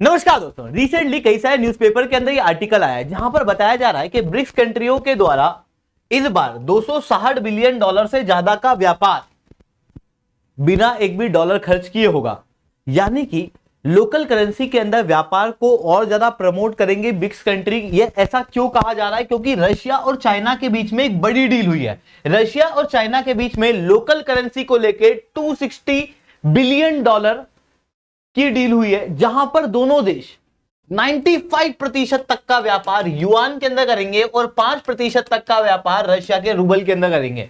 नमस्कार दोस्तों, रिसेंटली कई सारे न्यूज़पेपर के अंदर ये आर्टिकल आया है जहां पर बताया जा रहा है कि ब्रिक्स कंट्रियों के द्वारा इस बार 260 बिलियन डॉलर से ज्यादा का व्यापार बिना एक भी डॉलर खर्च किए होगा। यानी कि लोकल करेंसी के अंदर व्यापार को और ज्यादा प्रमोट करेंगे ब्रिक्स कंट्री। ये ऐसा क्यों कहा जा रहा है? क्योंकि रशिया और चाइना के बीच में एक बड़ी डील हुई है। रशिया और चाइना के बीच में लोकल करेंसी को लेकर 260 बिलियन डॉलर की डील हुई है, जहां पर दोनों देश 95% तक का व्यापार युआन के अंदर करेंगे और 5% तक का व्यापार रशिया के रूबल के अंदर करेंगे,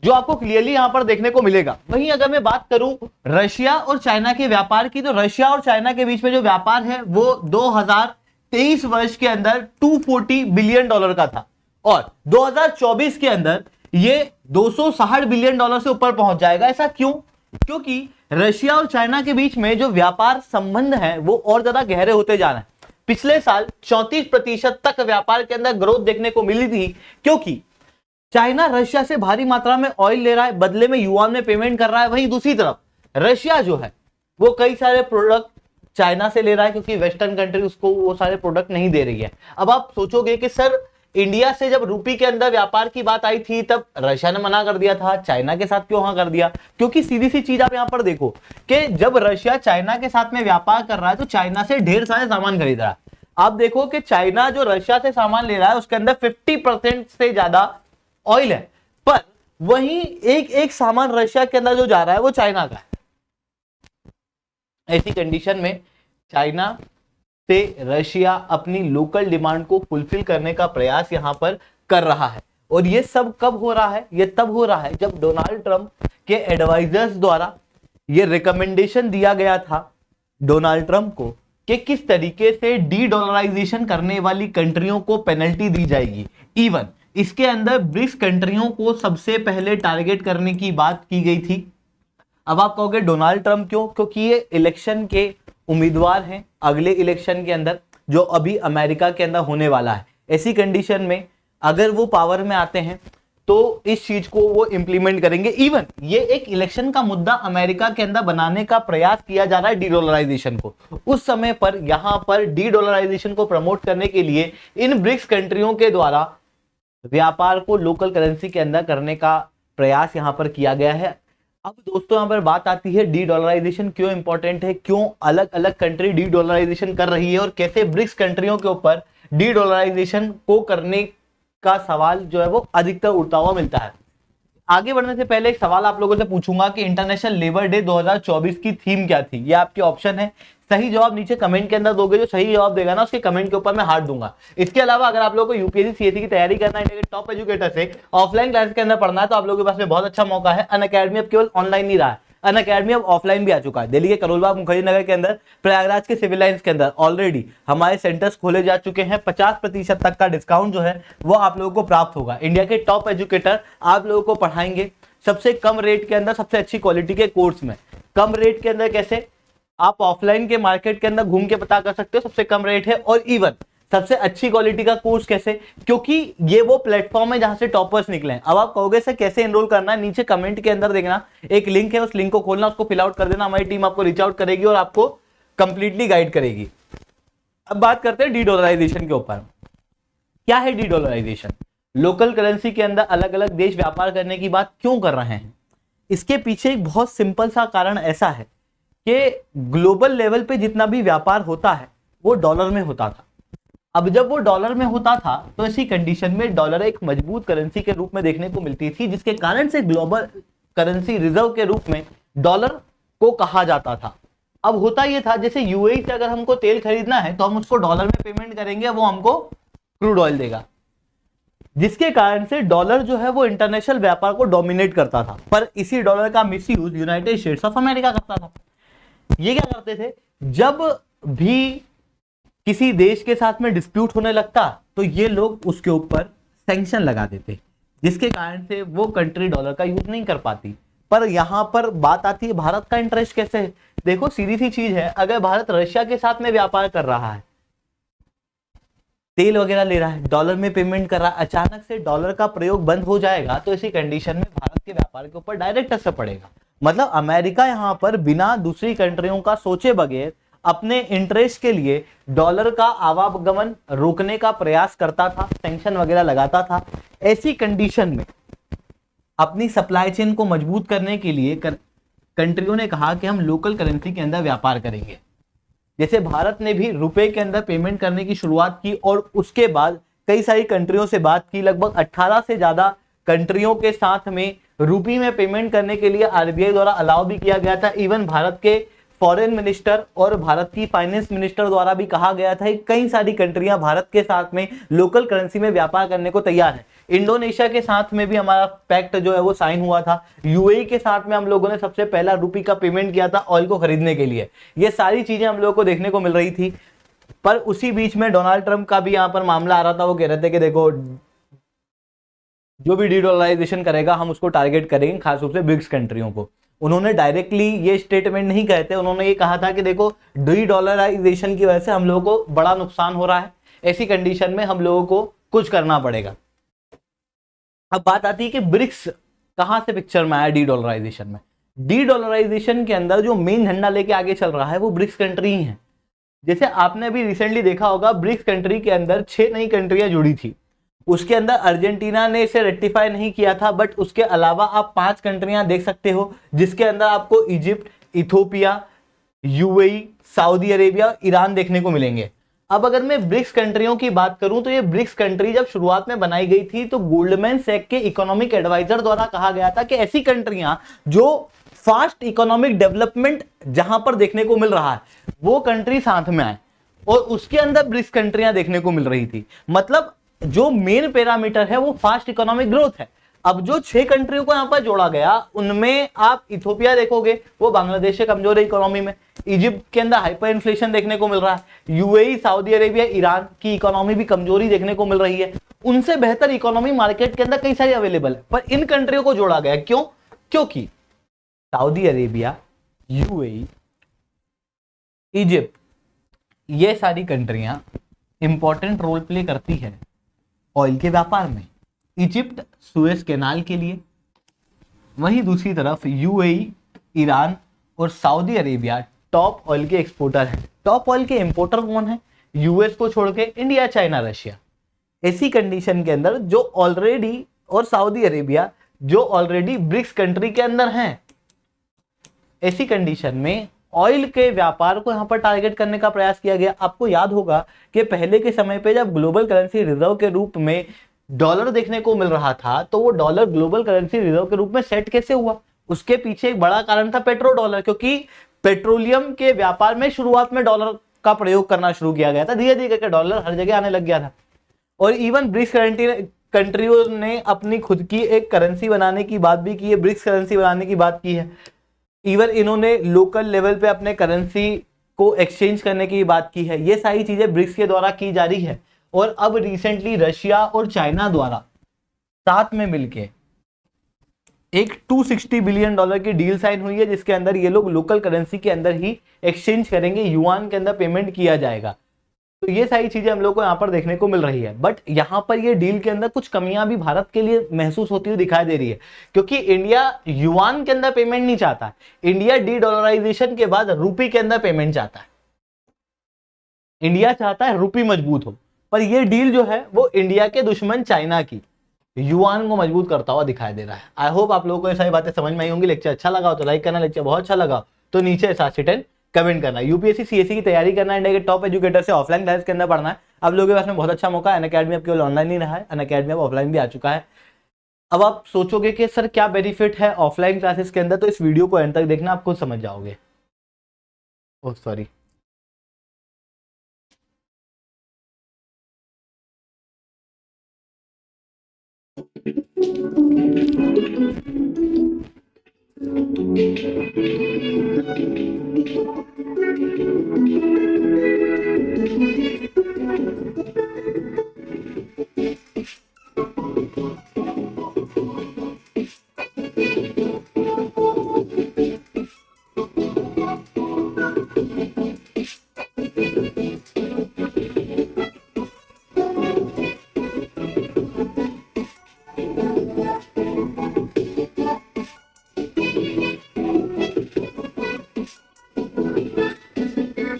जो आपको क्लियरली यहां पर देखने को मिलेगा। वहीं अगर मैं बात करूं रशिया और चाइना के व्यापार की, तो रशिया और चाइना के बीच में जो व्यापार है वो 2023 वर्ष के अंदर 240 बिलियन डॉलर का था और 2024 के अंदर ये 260 बिलियन डॉलर से ऊपर पहुंच जाएगा। ऐसा क्यों? क्योंकि रशिया और चाइना के बीच में जो व्यापार संबंध है वो और ज्यादा गहरे होते जा रहे हैं। पिछले साल 34% तक व्यापार के अंदर ग्रोथ देखने को मिली थी, क्योंकि चाइना रशिया से भारी मात्रा में ऑयल ले रहा है, बदले में युआन में पेमेंट कर रहा है। वहीं दूसरी तरफ रशिया जो है वो कई सारे प्रोडक्ट चाइना से ले रहा है, क्योंकि वेस्टर्न कंट्री उसको वो सारे प्रोडक्ट नहीं दे रही है। अब आप सोचोगे कि सर, इंडिया से जब रूपी के अंदर व्यापार की बात आई थी तब रशिया ने मना कर दिया था, चाइना के साथ क्यों हाँ कर दिया? क्योंकि सीधी सी चीज आप यहां पर देखो कि जब रशिया चाइना के साथ में व्यापार कर रहा है तो चाइना से ढेर सारे सामान खरीद रहा है। आप देखो कि चाइना जो रशिया से सामान ले रहा है उसके अंदर 50% से ज्यादा ऑयल है, पर वहीं एक एक सामान रशिया के अंदर जो जा रहा है वो चाइना का है। ऐसी कंडीशन में चाइना से रशिया अपनी लोकल डिमांड को फुलफिल करने का प्रयास यहां पर कर रहा है। और ये सब कब हो रहा है? ये तब हो रहा है जब डोनाल्ड ट्रंप के एडवाइजर्स द्वारा ये रिकमेंडेशन दिया गया था डोनाल्ड ट्रंप को कि किस तरीके से डी डॉलराइजेशन करने वाली कंट्रियों को पेनल्टी दी जाएगी। इवन इसके अंदर ब्रिक्स कंट्रियों को सबसे पहले टारगेट करने की बात की गई थी। अब आप कहोगे डोनाल्ड ट्रंप क्यों? क्योंकि ये इलेक्शन के उम्मीदवार हैं अगले इलेक्शन के अंदर, जो अभी अमेरिका के अंदर होने वाला है। ऐसी कंडीशन में अगर वो पावर में आते हैं तो इस चीज को वो इंप्लीमेंट करेंगे। इवन ये एक इलेक्शन का मुद्दा अमेरिका के अंदर बनाने का प्रयास किया जा रहा है, डी डॉलराइजेशन को। उस समय पर यहां पर डी डॉलराइजेशन को प्रमोट करने के लिए इन ब्रिक्स कंट्रियों के द्वारा व्यापार को लोकल करेंसी के अंदर करने का प्रयास यहां पर किया गया है। अब दोस्तों यहां पर बात आती है डी डॉलराइजेशन क्यों इंपॉर्टेंट है, क्यों अलग अलग कंट्री डी डॉलराइजेशन कर रही है और कैसे ब्रिक्स कंट्रियों के ऊपर डी डॉलराइजेशन को करने का सवाल जो है वो अधिकतर उठता हुआ मिलता है। आगे बढ़ने से पहले एक सवाल आप लोगों से पूछूंगा कि इंटरनेशनल लेबर डे 2024 की थीम क्या थी? ये आपके ऑप्शन है। सही जवाब नीचे कमेंट के अंदर दोगे, जो सही जवाब देगा ना उसके कमेंट के ऊपर मैं हार्ट दूंगा। इसके अलावा अगर आप लोगों को यूपीएससी सीएससी की तैयारी करना है, टॉप एजुकेटर से ऑफलाइन क्लास के अंदर पढ़ना है, तो आप लोगों के पास में बहुत अच्छा मौका है। अनअकैडमी अब केवल ऑनलाइन नहीं रहा है, अनअकैडमी अब ऑफलाइन भी आ चुका है। दिल्ली के करोलबाग मुखर्जी नगर के अंदर, प्रयागराज के सिविल लाइंस के अंदर ऑलरेडी हमारे सेंटर्स खोले जा चुके हैं। 50% तक का डिस्काउंट जो है वो आप लोगों को प्राप्त होगा। इंडिया के टॉप एजुकेटर आप लोगों को पढ़ाएंगे सबसे कम रेट के अंदर, सबसे अच्छी क्वालिटी के कोर्स में। कम रेट के अंदर कैसे? आप ऑफलाइन के मार्केट के अंदर घूम के पता कर सकते हो, सबसे कम रेट है। और इवन सबसे अच्छी क्वालिटी का कोर्स कैसे? क्योंकि ये वो प्लेटफॉर्म है जहां से टॉपर्स निकले हैं। अब आप कहोगे सर कैसे एनरोल करना है? नीचे कमेंट के अंदर देखना एक लिंक है, उस लिंक को खोलना, उसको फिल आउट कर देना। हमारी टीम आपको रीच आउट करेगी और आपको कंप्लीटली गाइड करेगी। अब बात करते हैं डी डॉलराइजेशन के ऊपर। क्या है डी डॉलराइजेशन? लोकल करेंसी के अंदर अलग अलग देश व्यापार करने की बात क्यों कर रहे हैं? इसके पीछे एक बहुत सिंपल सा कारण ऐसा है कि ग्लोबल लेवल पे जितना भी व्यापार होता है वो डॉलर में होता था। अब जब वो डॉलर में होता था तो ऐसी कंडीशन में डॉलर एक मजबूत करेंसी के रूप में देखने को मिलती थी, जिसके कारण से ग्लोबल करेंसी रिजर्व के रूप में डॉलर को कहा जाता था। अब होता यह था जैसे यूएई से अगर हमको तेल खरीदना है तो हम उसको डॉलर में पेमेंट करेंगे, वो हमको क्रूड ऑयल देगा, जिसके कारण से डॉलर जो है वो इंटरनेशनल व्यापार को डोमिनेट करता था। पर इसी डॉलर का misuse United states of America करता था। ये क्या करते थे? जब भी किसी देश के साथ में डिस्प्यूट होने लगता तो ये लोग उसके ऊपर सैंक्शन लगा देते, जिसके कारण से वो कंट्री डॉलर का यूज नहीं कर पाती। पर यहां पर बात आती है भारत का इंटरेस्ट कैसे है। देखो सीधी सी चीज है, अगर भारत रशिया के साथ में व्यापार कर रहा है, तेल वगैरह ले रहा है, डॉलर में पेमेंट कर रहा है, अचानक से डॉलर का प्रयोग बंद हो जाएगा तो इसी कंडीशन में भारत के व्यापार के ऊपर डायरेक्ट असर पड़ेगा। मतलब अमेरिका यहां पर बिना दूसरी कंट्रियों का सोचे बगैर अपने इंटरेस्ट के लिए डॉलर का आवागमन रोकने का प्रयास करता था, सैंक्शन वगैरह लगाता था। ऐसी कंडीशन में अपनी सप्लाई चेन को मजबूत करने के लिए कंट्रियों ने कहा कि हम लोकल करेंसी के अंदर व्यापार करेंगे। जैसे भारत ने भी रुपए के अंदर पेमेंट करने की शुरुआत की और उसके बाद कई सारी कंट्रियों से बात की, लगभग 18 से ज्यादा कंट्रियों के साथ में रुपी में पेमेंट करने के लिए आरबीआई द्वारा अलाउ भी किया गया था। इवन भारत के फॉरेन मिनिस्टर और भारत की फाइनेंस मिनिस्टर द्वारा भी कहा गया था कि कई सारी कंट्रियां भारत के साथ में लोकल करेंसी में व्यापार करने को तैयार है। इंडोनेशिया के साथ में भी हमारा पैक्ट जो है वो साइन हुआ था। यूएई के साथ में हम लोगों ने सबसे पहला रुपी का पेमेंट किया था ऑयल को खरीदने के लिए। ये सारी चीजें हम लोगों को देखने को मिल रही थी। पर उसी बीच में डोनाल्ड ट्रंप का भी यहाँ पर मामला आ रहा था। वो कह रहे थे कि देखो जो भी डीडॉलराइजेशन करेगा हम उसको टारगेट करेंगे, खासतौर से ब्रिक्स कंट्रियों को। उन्होंने डायरेक्टली ये स्टेटमेंट नहीं कहे थे, उन्होंने ये कहा था कि देखो डीडॉलराइजेशन की वजह से हम लोगों को बड़ा नुकसान हो रहा है, ऐसी कंडीशन में हम लोगों को कुछ करना पड़ेगा। अब बात आती है कि ब्रिक्स कहां से पिक्चर में आया डीडॉलराइजेशन में। डीडॉलराइजेशन के अंदर जो मेन झंडा लेके आगे चल रहा है वो ब्रिक्स कंट्री ही है। जैसे आपने अभी रिसेंटली देखा होगा, ब्रिक्स कंट्री के अंदर 6 नई कंट्रियां जुड़ी थी। उसके अंदर अर्जेंटीना ने इसे रेक्टिफाई नहीं किया था, बट उसके अलावा आप 5 कंट्रियां देख सकते हो, जिसके अंदर आपको Egypt, Ethiopia, UAE, Saudi Arabia, Iran देखने को मिलेंगे। अब अगर मैं ब्रिक्स कंट्रियों की बात करूं तो ये ब्रिक्स कंट्री जब शुरुआत में बनाई गई थी तो गोल्डमैन सैक के इकोनॉमिक एडवाइजर द्वारा कहा गया था कि ऐसी कंट्रियां जो फास्ट इकोनॉमिक डेवलपमेंट जहां पर देखने को मिल रहा है वो कंट्री साथ में आए, और उसके अंदर ब्रिक्स कंट्रियां देखने को मिल रही थी। मतलब जो मेन पैरामीटर है वो फास्ट इकोनॉमिक ग्रोथ है। अब जो 6 कंट्रियों को यहां पर जोड़ा गया उनमें आप इथोपिया देखोगे, वो बांग्लादेश से कमजोर है इकोनॉमी में। इजिप्ट के अंदर हाइपर इन्फ्लेशन देखने को मिल रहा है। यूएई, सऊदी अरेबिया, ईरान की इकोनॉमी भी कमजोरी देखने को मिल रही है। उनसे बेहतर इकोनॉमी मार्केट के अंदर कई सारी अवेलेबल है, पर इन कंट्रियों को जोड़ा गया। क्यों? क्योंकि सऊदी अरेबिया, यूएई, इजिप्ट, ये सारी कंट्रियां इंपॉर्टेंट रोल प्ले करती है ऑयल के व्यापार में। इजिप्ट सुएज कैनाल के लिए, वहीं दूसरी तरफ यूएई, ईरान और सऊदी अरेबिया टॉप ऑयल के एक्सपोर्टर हैं। टॉप ऑयल के इंपोर्टर कौन है? यूएस को छोड़ के इंडिया, चाइना, रशिया। ऐसी कंडीशन के अंदर जो ऑलरेडी, और सऊदी अरेबिया जो ऑलरेडी ब्रिक्स कंट्री के अंदर हैं, ऐसी कंडीशन में ऑयल के व्यापार को यहां पर टारगेट करने का प्रयास किया गया। आपको याद होगा कि पहले के समय पे जब ग्लोबल करेंसी रिजर्व के रूप में डॉलर देखने को मिल रहा था तो वो डॉलर ग्लोबल करेंसी रिजर्व के रूप में सेट कैसे हुआ? उसके पीछे एक बड़ा कारण था पेट्रो डॉलर, क्योंकि पेट्रोलियम के व्यापार में शुरुआत में डॉलर का प्रयोग करना शुरू किया गया था। धीरे धीरे करके डॉलर हर जगह आने लग गया था, और इवन ब्रिक्स कंट्रियों ने अपनी खुद की एक करेंसी बनाने की बात भी की है, ब्रिक्स करेंसी बनाने की बात की है। इवन इन्होंने लोकल लेवल पे अपने करेंसी को एक्सचेंज करने की बात की है। ये सारी चीजें ब्रिक्स के द्वारा की जा रही है। और अब रिसेंटली रशिया और चाइना द्वारा साथ में मिलके एक $260 बिलियन की डील साइन हुई है, जिसके अंदर ये लोग लोकल करेंसी के अंदर ही एक्सचेंज करेंगे, युआन के अंदर पेमेंट किया जाएगा। तो ये सारी चीजें हम लोग को यहाँ पर देखने को मिल रही है। बट यहाँ पर ये डील के अंदर कुछ कमियां भी भारत के लिए महसूस होती हुई दिखाई दे रही है, क्योंकि इंडिया युआन के अंदर पेमेंट नहीं चाहता। इंडिया डी डॉलराइजेशन के बाद रुपी के अंदर पेमेंट चाहता है। इंडिया चाहता है रुपी मजबूत हो, पर ये डील जो है वो इंडिया के दुश्मन चाइना की युआन को मजबूत करता हुआ दिखाई दे रहा है। आई होप आप लोगों को ये सारी बातें समझ में आई होंगी। लेक्चर अच्छा लगा हो तो लाइक करना, लेक्चर बहुत अच्छा लगा तो नीचे 7 कमेंट करना। यूपीएससी सीएससी की तैयारी करना है, इंडिया के टॉप एजुकेटर से ऑफलाइन क्लास के अंदर पढ़ना है। आप लोगों के पास में बहुत अच्छा मौका है। अनअकैडमी अब केवल ऑनलाइन नहीं रहा है, अनअकैडमी अब ऑफलाइन भी आ चुका है। अब आप सोचोगे कि सर क्या बेनिफिट है ऑफलाइन क्लासेस के अंदर, तो इस वीडियो को एंड तक देखना, आप खुद समझ जाओगे। ओह सॉरी,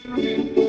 है।